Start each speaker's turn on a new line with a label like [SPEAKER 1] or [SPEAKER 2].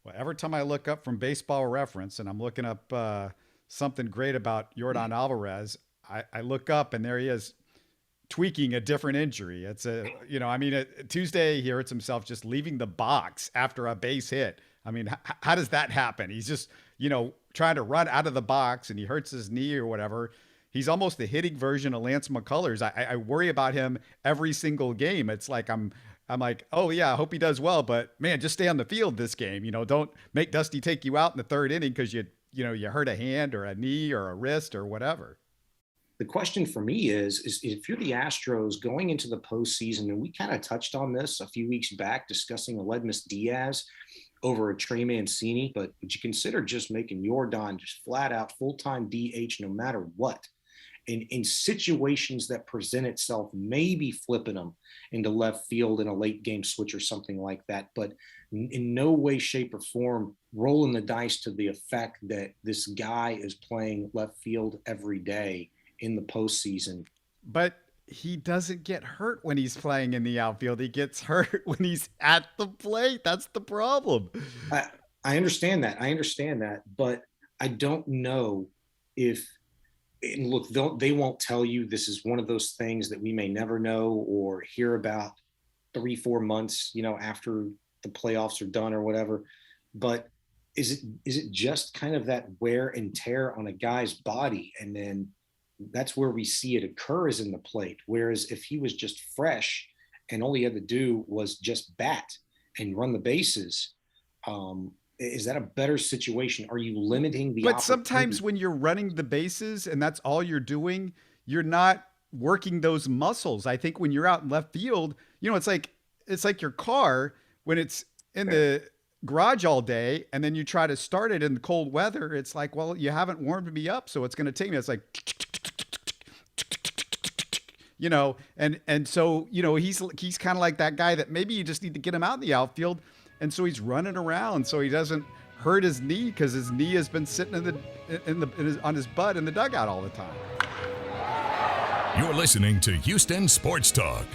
[SPEAKER 1] Well, every time I look up from Baseball Reference and I'm looking up something great about Yordan Alvarez, I look up and there he is tweaking a different injury. It's Tuesday he hurts himself just leaving the box after a base hit. I mean, how does that happen? He's just, trying to run out of the box and he hurts his knee or whatever. He's almost the hitting version of Lance McCullers. I worry about him every single game. It's like I'm like, oh yeah, I hope he does well, but man, just stay on the field this game. Don't make Dusty take you out in the third inning because you hurt a hand or a knee or a wrist or whatever.
[SPEAKER 2] The question for me is if you're the Astros going into the postseason, and we kind of touched on this a few weeks back discussing Aledmus Diaz over a Trey Mancini, but would you consider just making Yordan just flat out full-time DH no matter what? In situations that present itself, maybe flipping them into left field in a late game switch or something like that, but in no way, shape, or form rolling the dice to the effect that this guy is playing left field every day in the postseason.
[SPEAKER 1] But he doesn't get hurt when he's playing in the outfield. He gets hurt when he's at the plate. That's the problem.
[SPEAKER 2] I understand that. But I don't know if, and look, they won't tell you this is one of those things that we may never know or hear about 3-4 months, after the playoffs are done or whatever. But is it just kind of that wear and tear on a guy's body? And then that's where we see it occur is in the plate. Whereas if he was just fresh and all he had to do was just bat and run the bases, is that a better situation? Are you limiting the
[SPEAKER 1] But sometimes when you're running the bases and that's all you're doing, you're not working those muscles. I think when you're out in left field, it's like your car when it's in the garage all day and then you try to start it in the cold weather. It's like, well, you haven't warmed me up, so it's going to take me. It's like, and so he's kind of like that guy that maybe you just need to get him out in the outfield, and so he's running around so he doesn't hurt his knee because his knee has been sitting on his butt in the dugout all the time.
[SPEAKER 3] You're listening to Houston Sports Talk.